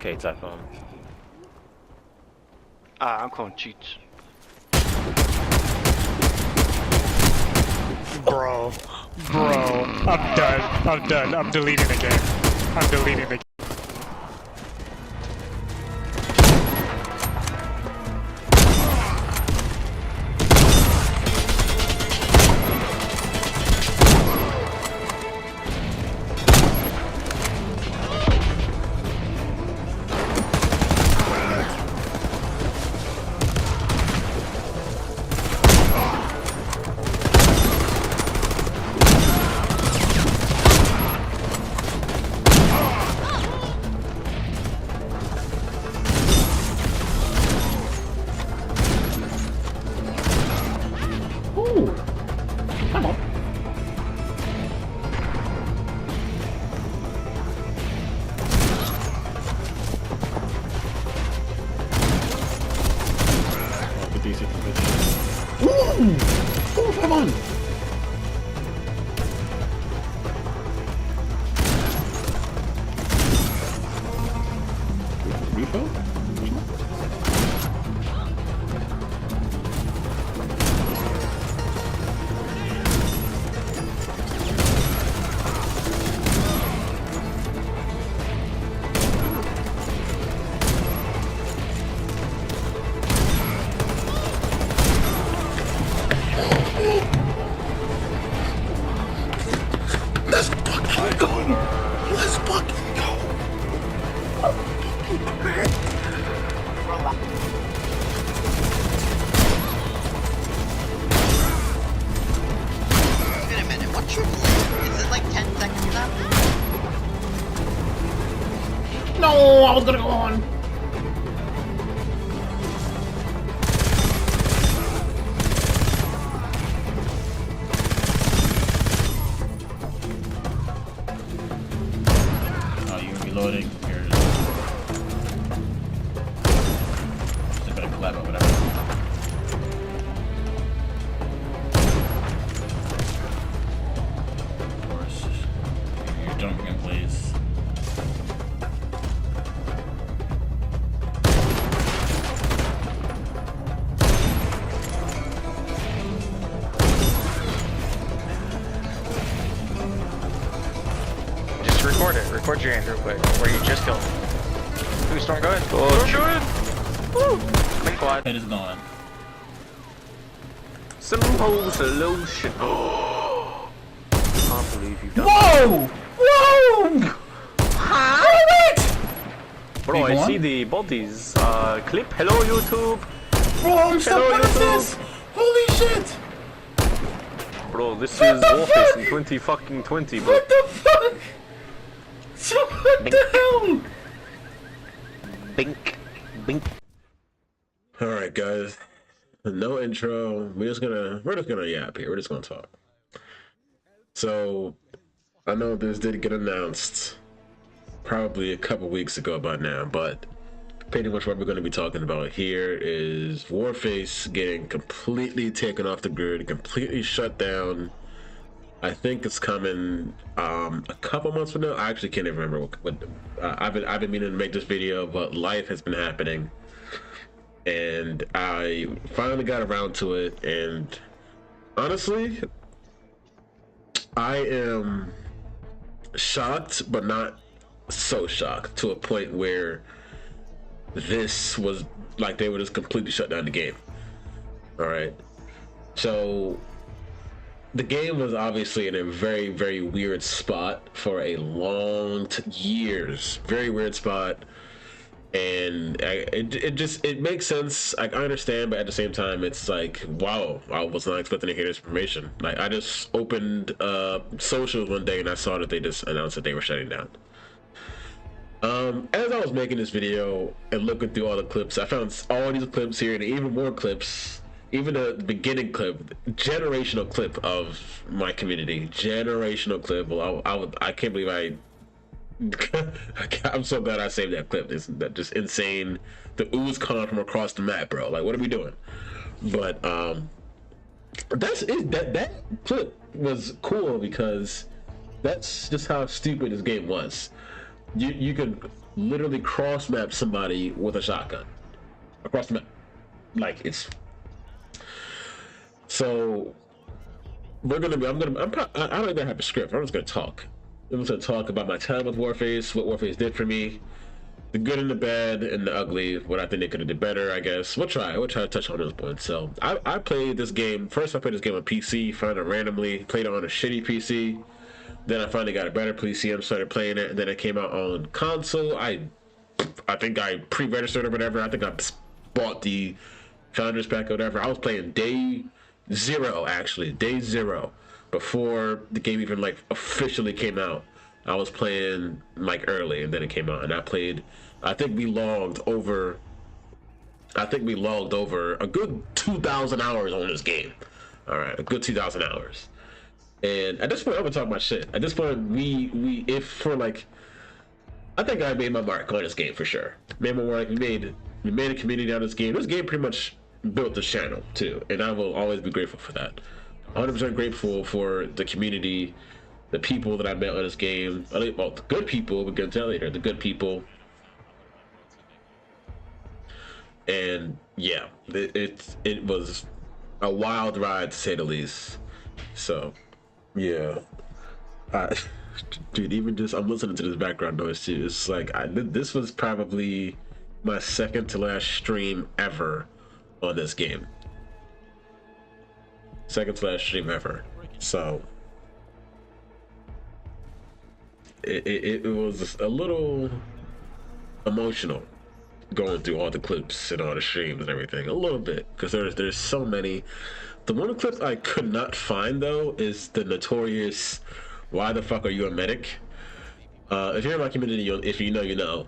okay type on. I'm calling cheats. Bro, I'm done. I'm deleting the game. I'm deleting the game. Come on. Oh, decent position. Ooh, come on. Refill? Let's fucking go! Let's fucking go! Wait a minute, what's your limit? Is it like 10 seconds now? No, I was gonna go on. Oh, you're reloading. Here it is. Just a bit of collab or whatever. Of course. You're jumping in place. Just record it. Record your hand real quick. Where you just killed. Who's Storm, go ahead. Storm, go ahead. Woo! Clean quad. It is gone. Simple solution. Can't believe you've done Whoa! Whoa! Huh? Wait! Bro, Hey, go I on. see the bodies. Clip. Hello, YouTube. Bro, I'm stuck. Hello, What is YouTube. this? Holy shit! Bro, this What is the Warface fuck? in 2020, bro. What the fuck? So what the hell? Bink. Bink. Alright guys, no intro, we're just gonna yap here, we're just gonna talk. So, I know this did get announced probably a couple weeks ago by now, but pretty much what we're gonna be talking about here is Warface getting completely taken off the grid, completely shut down. I think it's coming a couple months from now. I actually can't even remember what I've been meaning to make this video, but life has been happening. And I finally got around to it, and honestly, I am shocked, but not so shocked to a point where this was like they would just completely shut down the game. All right, so the game was obviously in a very, very weird spot for a long years, very weird spot. And it makes sense. I understand, but at the same time, it's like, wow, I was not expecting to hear this information. Like, I just opened socials one day and I saw that they just announced that they were shutting down. As I was making this video and looking through all the clips, I found all these clips here and even more clips. Even the beginning clip, generational clip of my community, generational clip. Well, I can't believe I'm so glad I saved that clip. It's that just insane. The ooze coming from across the map, bro. Like, what are we doing? But that's it. That clip was cool because that's just how stupid this game was. You could literally cross map somebody with a shotgun across the map. Like it's so we're gonna be. I don't even have a script. I'm just gonna talk. I'm just gonna talk about my time with Warface, what Warface did for me, the good and the bad and the ugly, what I think they could have did better, I guess. We'll try to touch on those points. So I played this game, first I played this game on PC, found it randomly, played it on a shitty PC, then I finally got a better PC and started playing it, and then it came out on console. I think I pre-registered or whatever, I think I bought the Founders Pack or whatever. I was playing day zero, actually, day zero, before the game even like officially came out. I was playing like early, and then it came out, and I played. I think we logged over a good 2,000 hours on this game. All right, a good 2,000 hours. And at this point, I'm gonna talk my shit. At this point, I think I made my mark on this game for sure. Made my mark. We made a community out of this game. This game pretty much built this channel too, and I will always be grateful for that. 100% grateful for the community, the people that I met on this game. Well, the good people, we're gonna tell later, the good people. And yeah, it was a wild ride to say the least. So yeah, dude, even just I'm listening to this background noise too. It's like this was probably my second to last stream ever on this game. Second to last stream ever. So it was a little emotional going through all the clips and all the streams and everything, a little bit, because there's so many. The one of the clips I could not find though is the notorious "Why the fuck are you a medic?" If you're in my community, if you know, you know.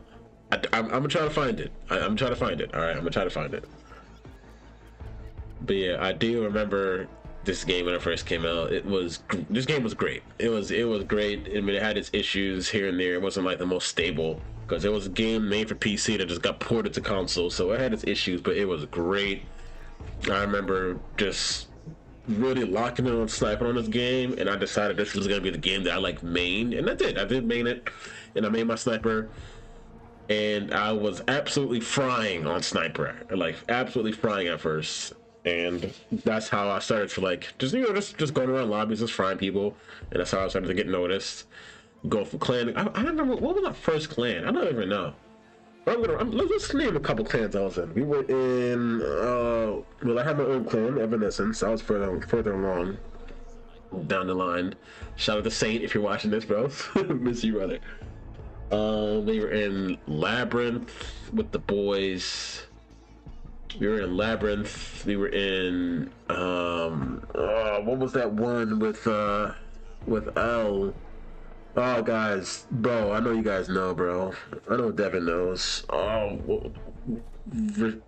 I'm gonna try to find it. I'm trying to find it. All right, I'm gonna try to find it. But yeah, I do remember this game when it first came out. This game was great. It was great. I mean, it had its issues here and there. It wasn't like the most stable, because it was a game made for PC that just got ported to console, so it had its issues, but it was great. I remember just really locking in on sniping on this game, and I decided this was gonna be the game that I like main, and I did main it, and I made my sniper, and I was absolutely frying on sniper, like absolutely frying at first. And that's how I started to like just going around lobbies, just frying people, and that's how I started to get noticed. Go for clan. I don't remember what was my first clan. I don't even know. Let's name a couple clans I was in. We were in. Well, I had my own clan, Evanescence. I was further along down the line. Shout out to Saint if you're watching this, bro. Miss you, brother. We were in Labyrinth with the boys. We were in Labyrinth. We were in what was that one with L? Oh, guys, bro, I know you guys know, bro. I know Devin knows. Oh,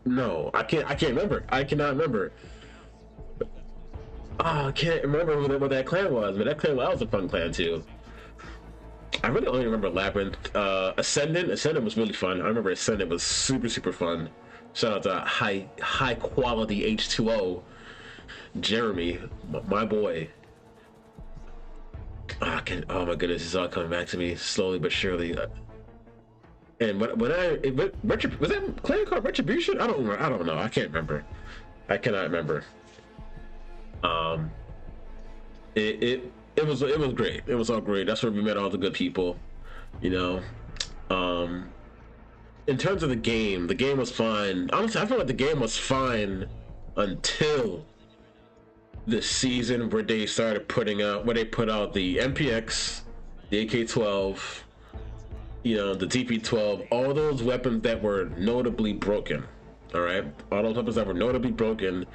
no, I can't remember. I cannot remember. Oh, I can't remember what that clan was, but that was a fun clan too. I really only remember Labyrinth. Ascendant was really fun. I remember Ascendant was super fun. Shout out to high quality H2O, Jeremy, my boy. Oh my goodness, it's all coming back to me slowly but surely. And was that clan called Retribution? I don't know. I can't remember. I cannot remember. It was great. It was all great. That's where we met all the good people, you know. In terms of the game was fine. Honestly, I feel like the game was fine until the season where they put out the MPX, the AK-12, you know, the TP-12, all those weapons that were notably broken. All right, all those weapons that were notably broken.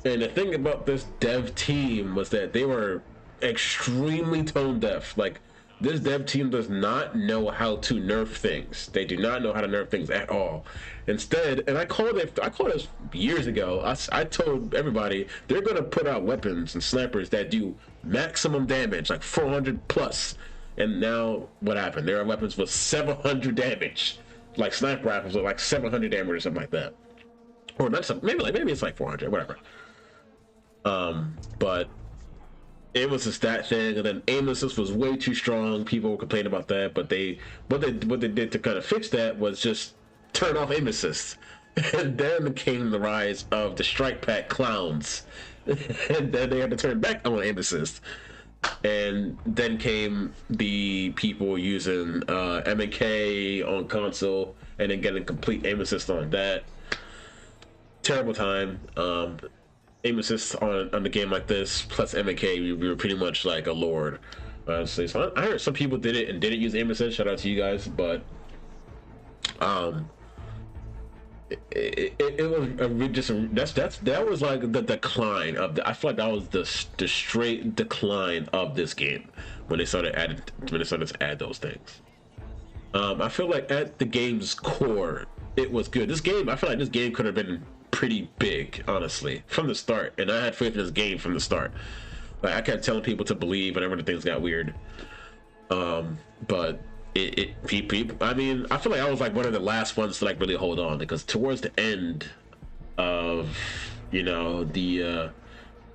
And the thing about this dev team was that they were extremely tone deaf. Like, this dev team does not know how to nerf things. They do not know how to nerf things at all. Instead, and I called this years ago. I told everybody they're gonna put out weapons and snipers that do maximum damage, like 400 plus. And now what happened? There are weapons with 700 damage, like sniper rifles with like 700 damage or something like that. Or not some, maybe it's like 400, whatever. But it was just that thing, and then aim assist was way too strong. People were complaining about that, but what they did to kind of fix that was just turn off aim assist, and then came the rise of the strike pack clowns, and then they had to turn back on aim assist, and then came the people using M&K on console, and then getting complete aim assist on that. Terrible time. Aim assist on a game like this plus M&K, we were pretty much like a lord, honestly. So I heard some people did it and didn't use aim assist. Shout out to you guys, but it was that was like the decline of I feel like that was the straight decline of this game when they started to add those things. I feel like at the game's core, it was good. This game, I feel like this game could have been pretty big, honestly, from the start, and I had faith in this game from the start. Like, I kept telling people to believe whenever the things got weird, but I mean, I feel like I was like one of the last ones to like really hold on, because towards the end of, you know, the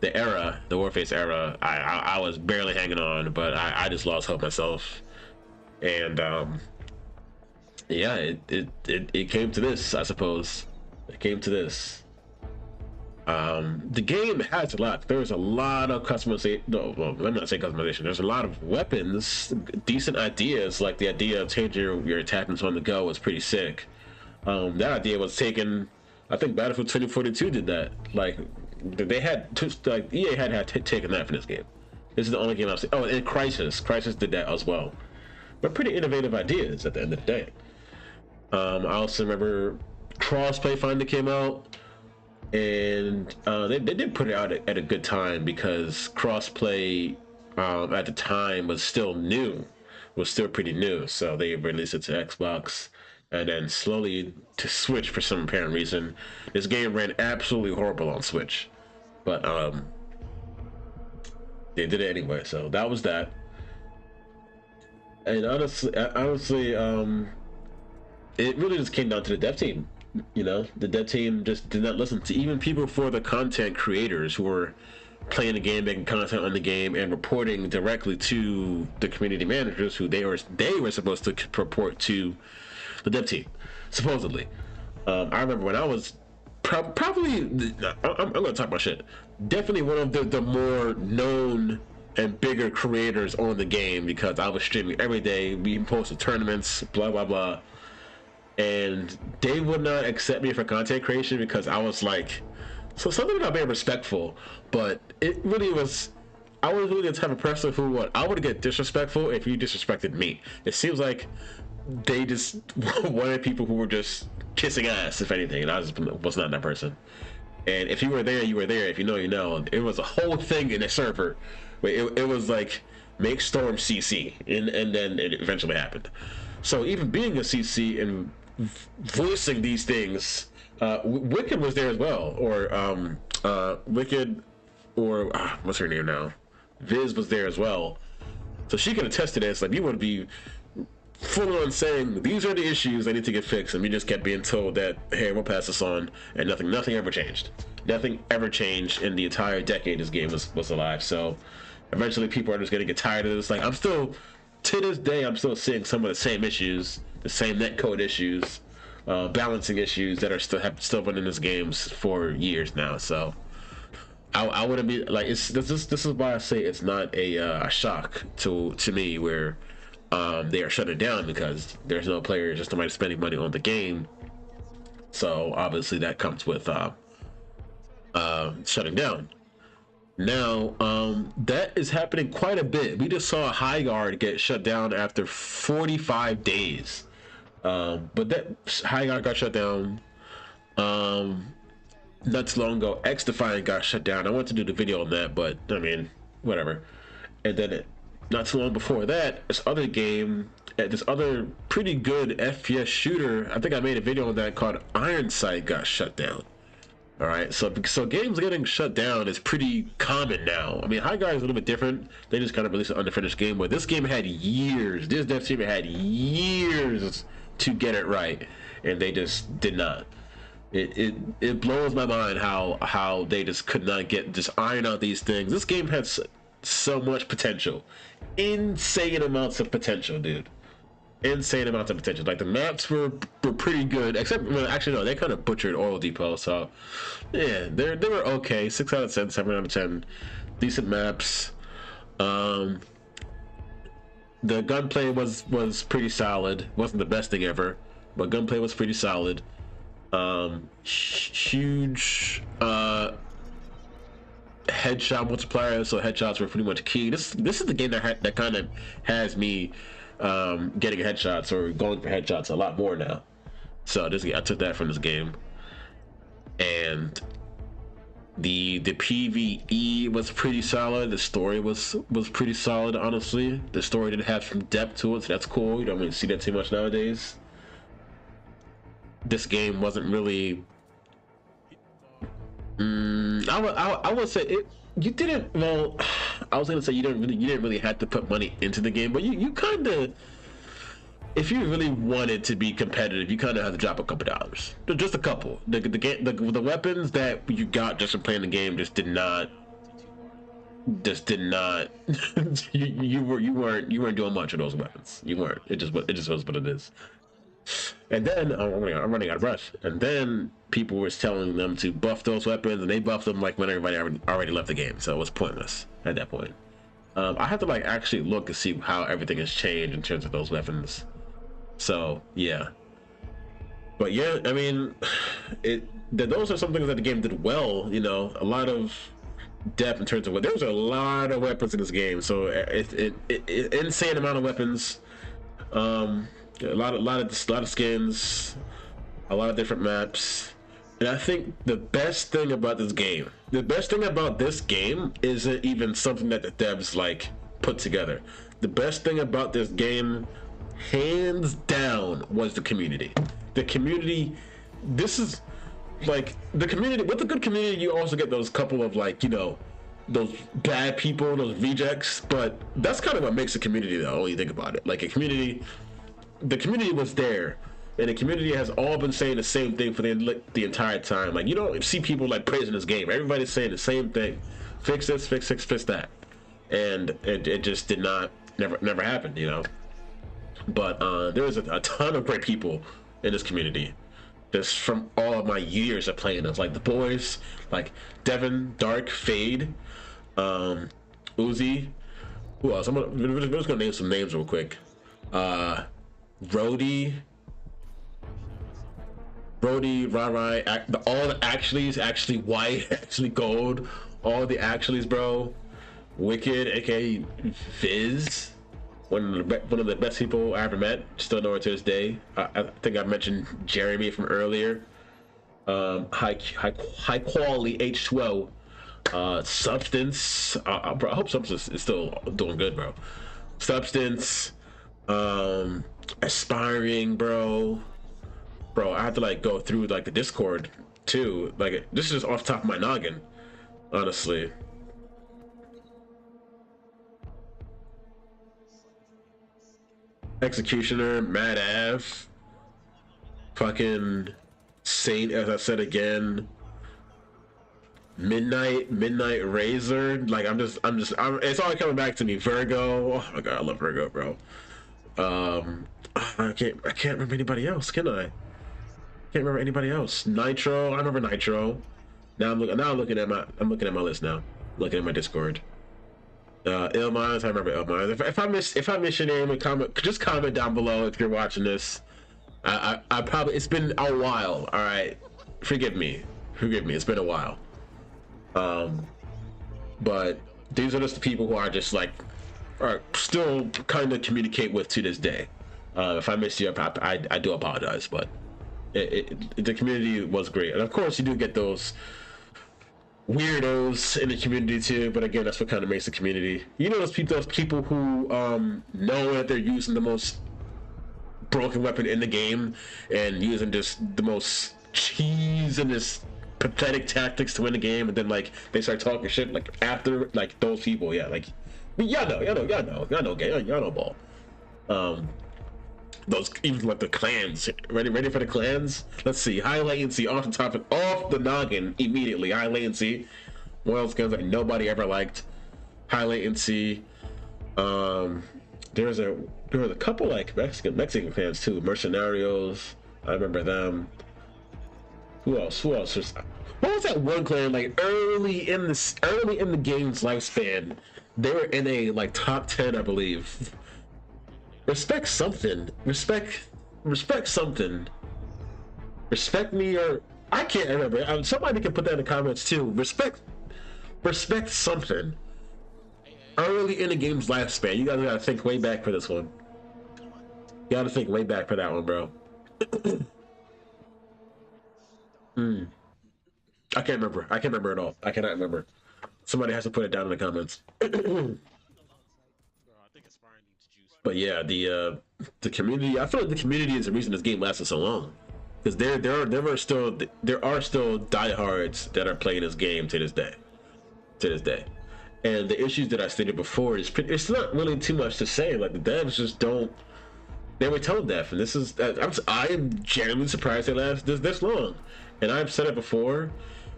era, the Warface era, I was barely hanging on, but I just lost hope myself, and yeah, it came to this, I suppose. It came to this. The game has a lot. There's a lot of customization. No, well, let me not say customization. There's a lot of weapons, decent ideas, like the idea of changing your attachments on the go was pretty sick. That idea was taken. I think Battlefield 2042 did that. Like, they had like EA had taken that from this game. This is the only game I've seen. Oh, and Crisis did that as well. But pretty innovative ideas at the end of the day. I also remember Crossplay finally came out, and they did put it out at a good time, because Crossplay at the time was still pretty new. So they released it to Xbox, and then slowly to Switch for some apparent reason. This game ran absolutely horrible on Switch, but they did it anyway. So that was that. And honestly, it really just came down to the dev team. You know, the dev team just did not listen to even people for the content creators who were playing the game, making content on the game, and reporting directly to the community managers, who they were supposed to report to the dev team, supposedly. I remember when I was probably, I'm gonna talk about shit. Definitely one of the more known and bigger creators on the game, because I was streaming every day, we posted tournaments, blah blah blah. And they would not accept me for content creation because I was like, so something about being respectful, but it really was, I was really the type of person who I would get disrespectful if you disrespected me. It seems like they just wanted people who were just kissing ass, if anything, and I was not that person. And if you were there, you were there. If you know, you know. It was a whole thing in the server. It was like, make Storm CC, and then it eventually happened. So even being a CC and voicing these things, Wicked was there as well, or Wicked, or what's her name now, Viz was there as well, so she can attest to this. Like, you would be full on saying these are the issues that need to get fixed, and we just kept being told that, hey, we'll pass this on, and nothing ever changed. Nothing ever changed in the entire decade this game was alive. So eventually people are just gonna get tired of this. Like, I'm still, to this day, I'm still seeing some of the same issues, the same netcode issues, balancing issues that are still been in this games for years now. So I wouldn't be like, this is why I say it's not a shock to me where they are shutting down, because there's no players, just nobody spending money on the game. So obviously that comes with shutting down. Now, that is happening quite a bit. We just saw High Guard get shut down after 45 days. But that High Guard got shut down. Not too long ago, X Defiant got shut down. I wanted to do the video on that, but I mean, whatever. And then not too long before that, this other game, this other pretty good FPS shooter, I think I made a video on that, called Iron Sight, got shut down. All right, so games getting shut down is pretty common now. I mean, High Guard is a little bit different. They just kind of released an unfinished game, but this game had years. This dev team had years to get it right, and they just did not. It blows my mind how they just could not just iron out these things. This game has so much potential. Insane amounts of potential, dude. Insane amounts of potential. Like the maps were pretty good, except well, actually no, they kind of butchered Oil Depot. So yeah, they were okay. 6 out of 10, 7 out of 10, decent maps. The gunplay was pretty solid. Wasn't the best thing ever, but gunplay was pretty solid. Huge headshot multiplier, so headshots were pretty much key. This is the game that kind of has me getting headshots or going for headshots a lot more now. So I took that from this game. And the PvE was pretty solid. The story was pretty solid, honestly. The story didn't have some depth to it, so that's cool. You don't really see that too much nowadays. This game wasn't really I would say it. You didn't. Well, I was gonna say you didn't really have to put money into the game, but you kind of, if you really wanted to be competitive, you kind of had to drop a couple dollars, just a couple. The weapons that you got just from playing the game just did not. you weren't doing much of those weapons. You weren't. It just was what it is. And then I'm running out of breath. And then people were telling them to buff those weapons, and they buffed them like when everybody already left the game, so it was pointless at that point. I have to like actually look and see how everything has changed in terms of those weapons. So yeah, but yeah, I mean, those are some things that the game did well. You know, a lot of depth in terms of what there was a lot of weapons in this game, so it insane amount of weapons. A lot of skins, a lot of different maps, and I think the best thing about this game isn't even something that the devs like put together. The best thing about this game, hands down, was the community. The community. This is like the community. With a good community, you also get those couple of like, you know, those bad people, those rejects. But that's kind of what makes a community, though. When you think about it, like a community. The community was there, and the community has all been saying the same thing for the entire time. Like, you don't see people like praising this game. Everybody's saying the same thing: fix this, fix that, and it just did not, never happened, you know. But there was a ton of great people in this community, just from all of my years of playing this. Like the boys, like Devin, Dark, Fade, Uzi. Who else? I'm just gonna name some names real quick. Brody, Rai, all the actuallys, actually white, actually gold, all the actuallys, bro. Wicked, aka Fizz, one of the best people I ever met. Still know her to this day. I think I mentioned Jeremy from earlier. High quality H2O. Substance. Bro, I hope Substance is still doing good, bro. Substance. Aspiring, bro. I had to like go through like the Discord too. Like this is just off the top of my noggin, honestly. Executioner, Mad Av, fucking Saint, as I said again. Midnight Razor. Like it's all coming back to me. Virgo. Oh my god, I love Virgo, bro. I can't remember anybody else, can I? Can't remember anybody else. Nitro, I remember Nitro. I'm looking at my list now. Looking at my Discord. Illminds, I remember Illminds. If I miss your name, just comment down below if you're watching this. I probably, it's been a while. All right, forgive me. It's been a while. But these are just the people who are just like, are still kind of communicate with to this day. If I missed you, I do apologize, but the community was great, and of course you do get those weirdos in the community too. But again, that's what kind of makes the community. You know, those people who know that they're using the most broken weapon in the game and using just the most cheese and this pathetic tactics to win the game, and then like they start talking shit like after, like those people. Yeah, like y'all know ball. Those, even like the clans, ready for the clans. Let's see, high latency off the noggin immediately. High latency, one of those guns that nobody ever liked. high latency. There was a couple like Mexican fans too. Mercenarios, I remember them. Who else? What was that one clan like early in the game's lifespan? They were in a like top 10, I believe. Respect something. Respect something. Respect me, or I can't remember. Somebody can put that in the comments too. Respect something. Early in the game's lifespan. You guys gotta think way back for this one. You gotta think way back for that one, bro. I can't remember. I can't remember at all. I cannot remember. Somebody has to put it down in the comments. But yeah, the community. I feel like the community is the reason this game lasted so long, because there are still diehards that are playing this game to this day. And the issues that I stated before it's not really too much to say. Like the devs just don't. They were tone deaf, and this is I am genuinely surprised they lasted this long. And I've said it before.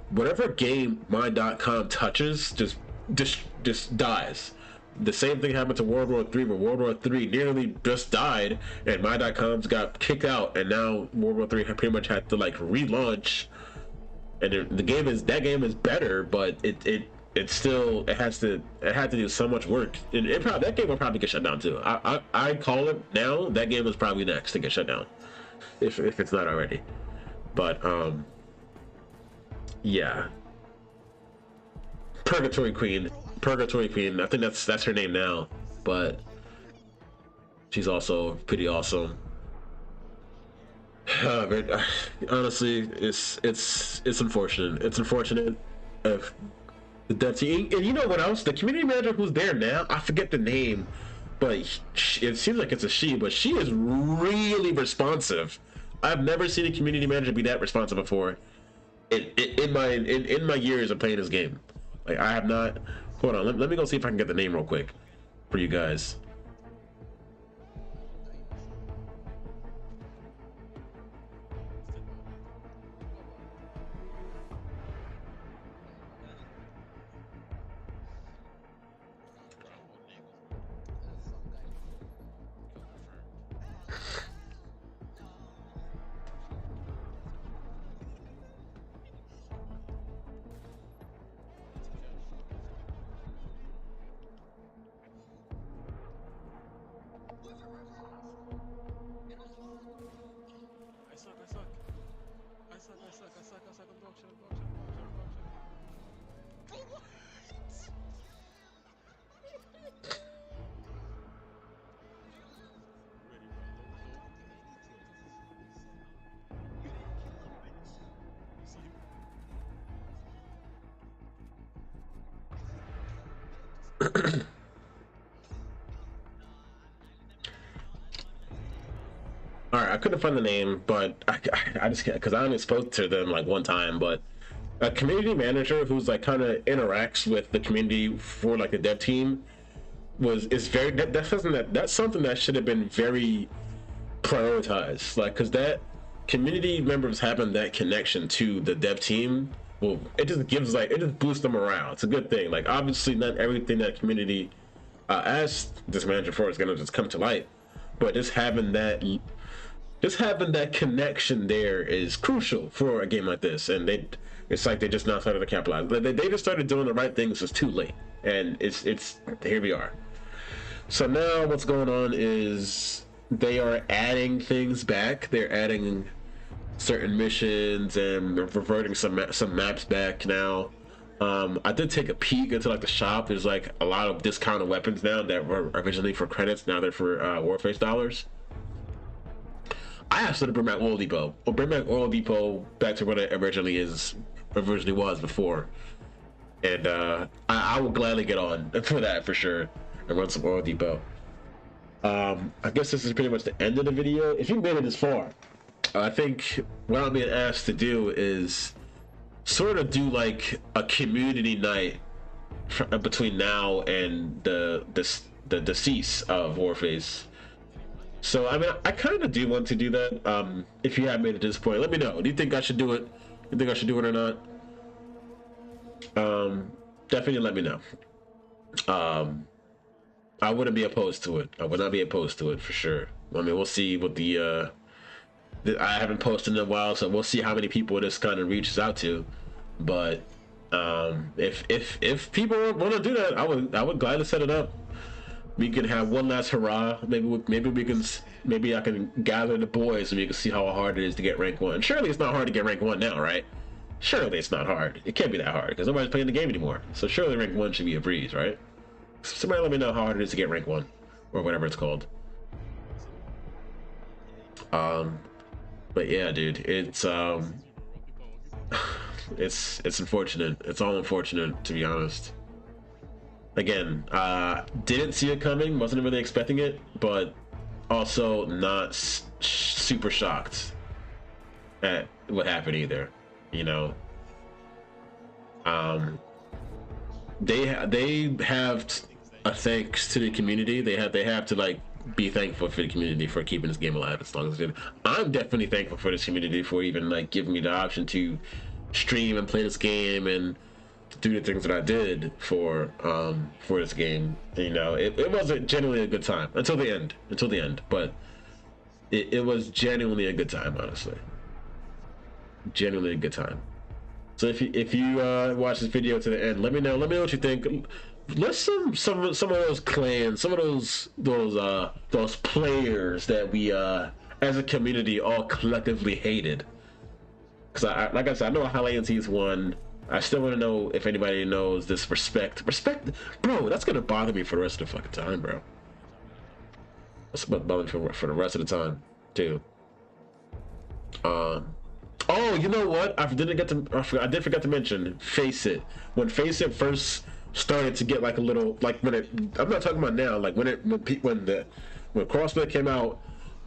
Whatever game my.com touches just dies. The same thing happened to World War III, where World War III nearly just died, and my.com's got kicked out, and now World War III pretty much had to like relaunch. And the game is better, but it had to do so much work, and that game will probably get shut down too. I call it now. That game is probably next to get shut down, if it's not already. But yeah, Purgatory Queen. I think that's her name now, but she's also pretty awesome. Honestly, it's unfortunate. It's unfortunate if the dev team, and you know what else? The community manager who's there now, I forget the name, but it seems like it's a she, but she is really responsive. I've never seen a community manager be that responsive before. In my years of playing this game, like I have not. Hold on, let me go see if I can get the name real quick for you guys. All right, I couldn't find the name, but I just can't, because I only spoke to them like one time. But a community manager who's like kind of interacts with the community for like the dev team that's something that should have been very prioritized. Like, because that community members having that connection to the dev team, well, it just boosts the morale. It's a good thing. Like, obviously, not everything that community asked this manager for is gonna just come to light, but just having that connection there is crucial for a game like this. And it's like they just now started to capitalize. They just started doing the right things. It's too late, and it's here we are. So now what's going on is they are adding things back. They're adding certain missions and they're reverting some maps back now. I did take a peek into like the shop. There's like a lot of discounted weapons now that were originally for credits. Now they're for Warface dollars. I asked them to bring back Oil Depot. Or bring back Oil Depot back to what it originally was before. And I will gladly get on for that for sure and run some Oil Depot. I guess this is pretty much the end of the video. If you made it this far, I think what I'm being asked to do is sort of do like a community night between now and the decease of Warface. So I mean, I kind of do want to do that. If you have made it to this point, let me know. Do you think I should do it? You think I should do it or not? Definitely let me know. I wouldn't be opposed to it. I would not be opposed to it for sure. I mean, we'll see what I haven't posted in a while, so we'll see how many people this kind of reaches out to. But if people want to do that, I would gladly set it up. We can have one last hurrah. Maybe I can gather the boys and we can see how hard it is to get rank 1. Surely it's not hard to get rank 1 now, right? Surely it's not hard. It can't be that hard because nobody's playing the game anymore. So surely rank 1 should be a breeze, right? Somebody let me know how hard it is to get rank 1 or whatever it's called. But yeah, dude, it's unfortunate. It's all unfortunate, to be honest. Again, didn't see it coming, wasn't really expecting it, but also not super shocked at what happened either. You know, they have a thanks to the community. They have to like be thankful for the community for keeping this game alive as long as it did. I'm definitely thankful for this community for even like giving me the option to stream and play this game and do the things that I did for this game. You know, it wasn't genuinely a good time until the end, but it was genuinely a good time, honestly. Genuinely a good time. So if you watch this video to the end, let me know what you think. List some of those clans, some of those players that we as a community all collectively hated. Because like I said, I know High Latency is one. I still want to know if anybody knows this respect, bro. That's gonna bother me for the rest of the fucking time, bro. That's about bother me for the rest of the time too. Oh, you know what? I did forget to mention Face It. When Face It first started to get like a little like I'm not talking about now. Like when Crossplay came out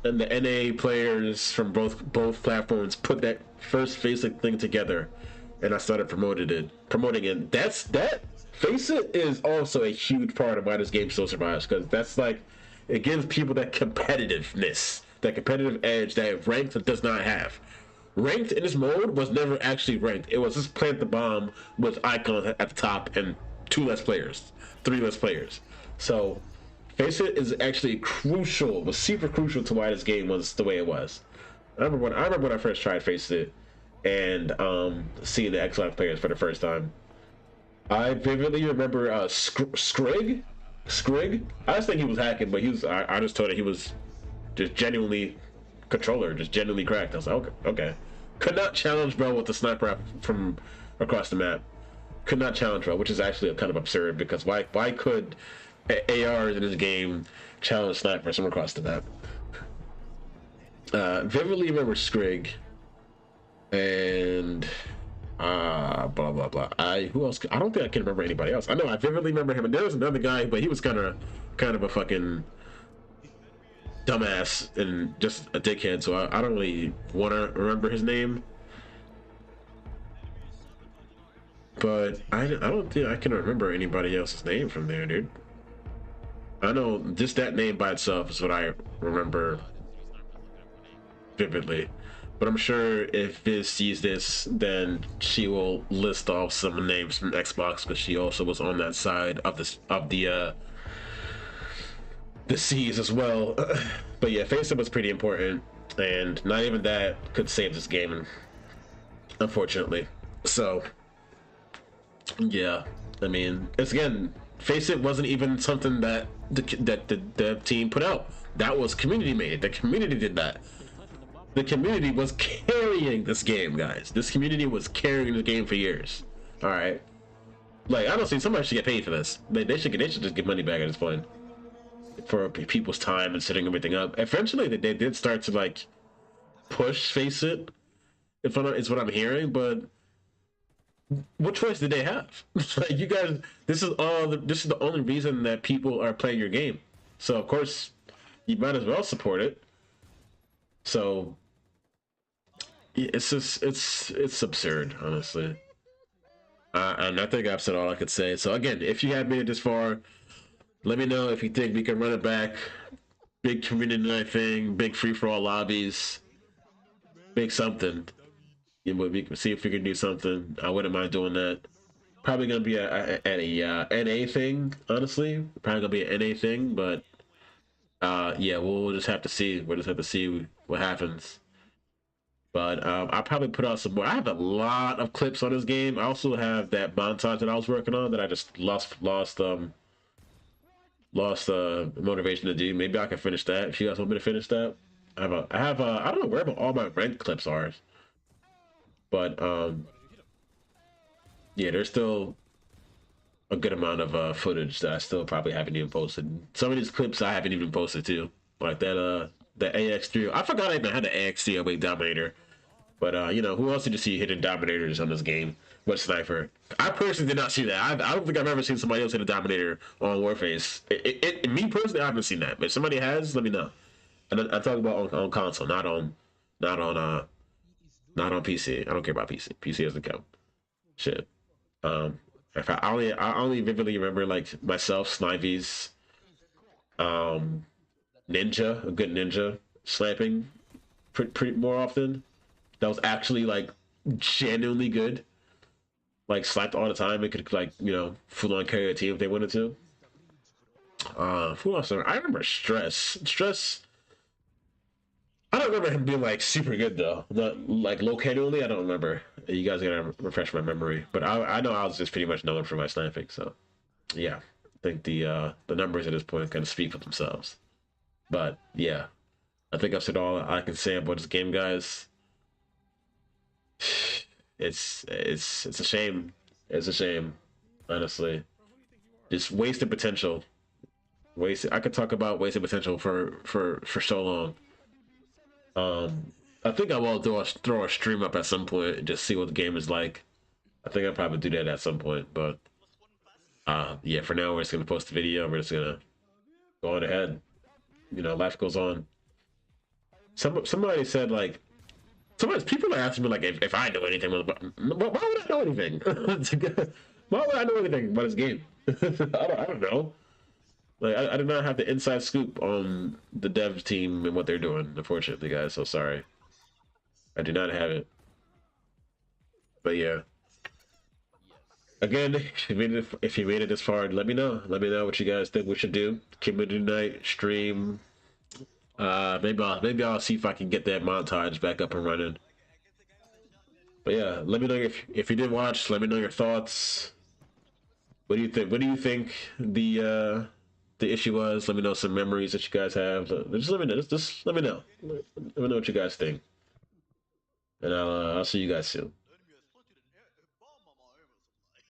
and the NA players from both platforms put that first Face It thing together, and I started promoting it. That Face It is also a huge part of why this game still survives, because that's like it gives people that competitiveness, that competitive edge that ranked does not have. Ranked in this mode was never actually ranked. It was just plant the bomb with icons at the top and 3 less players. So Face It is actually crucial, was super crucial to why this game was the way it was. I remember when I first tried Face It and seeing the Xbox players for the first time. I vividly remember Skrig. I just think he was hacking, but I just told it he was just genuinely controller, just genuinely cracked. I was like, okay. Could not challenge bro with the sniper from across the map. Could not challenge bro, which is actually kind of absurd, because why could ARs in this game challenge snipers from across the map? Vividly remember Skrig and blah blah blah. Who else? I don't think I can remember anybody else. I know I vividly remember him, and there was another guy, but he was kind of a fucking dumbass and just a dickhead, so I don't really want to remember his name. But I don't think I can remember anybody else's name from there, dude. I know just that name by itself is what I remember vividly. But I'm sure if Viz sees this, then she will list off some names from Xbox, because she also was on that side of the seas as well. But yeah, Face It was pretty important, and not even that could save this game, unfortunately. So yeah, I mean, it's again, Face It wasn't even something that the team put out. That was community made. The community did that. The community was carrying this game, guys. This community was carrying the game for years. All right, like honestly, somebody should get paid for this. They should just get money back at this point for people's time and setting everything up. Eventually, they did start to like push Face It. It's what I'm hearing, but what choice did they have? Like, you guys, this is the only reason that people are playing your game. So of course, you might as well support it. So it's just it's absurd, honestly. And I think I've said all I could say. So again, if you have made it this far, let me know if you think we can run it back. Big community night thing, big free-for-all lobbies, big something. We can see if we can do something. I wouldn't mind doing that. probably gonna be at a NA thing. Honestly, probably gonna be an NA thing. But yeah, we'll just have to see. We'll just have to see what happens. But I'll probably put out some more. I have a lot of clips on this game. I also have that montage that I was working on that I just lost motivation to do. Maybe I can finish that if you guys want me to finish that. I don't know where all my ranked clips are, but yeah, there's still a good amount of footage that I still probably haven't even posted. Some of these clips I haven't even posted too, like that the AX3. I forgot I even had the AX3 Dominator. But you know, who else did you see hitting Dominators on this game? What sniper? I personally did not see that. I don't think I've ever seen somebody else hit a Dominator on Warface. Me personally, I haven't seen that. But if somebody has, let me know. And I talk about on console, not on PC. I don't care about PC. PC doesn't count. Shit. If I only vividly remember like myself, Snivey's, Ninja, a good Ninja slapping pretty more often. That was actually like genuinely good. Like slapped all the time. It could like, you know, full on carry a team if they wanted to. Who else? I remember Stress. Stress. I don't remember him being like super good though. Not like locatorly, I don't remember. You guys gotta refresh my memory. But I know I was just pretty much known for my sniping, so yeah. I think the numbers at this point kind of speak for themselves. But yeah. I think I've said all I can say about this game, guys. It's a shame. It's a shame, honestly. Just wasted potential. Wasted. I could talk about wasted potential for so long. I think I will throw a stream up at some point and just see what the game is like. I think I'll probably do that at some point, but yeah, for now we're just gonna post the video. We're just gonna go on ahead. You know, life goes on. Somebody said like. Sometimes people are asking me like if I know anything about. Why would I know anything? Why would I know anything about this game? I don't know. Like I do not have the inside scoop on the dev team and what they're doing. Unfortunately, guys, so sorry. I do not have it. But yeah. Again, if you made it this far, let me know. Let me know what you guys think we should do. Community night stream. Maybe I'll see if I can get that montage back up and running. But yeah, let me know if you did watch. Let me know your thoughts. What do you think? What do you think the issue was? Let me know some memories that you guys have. Just let me know. Just let me know. Let me know what you guys think. And I'll see you guys soon.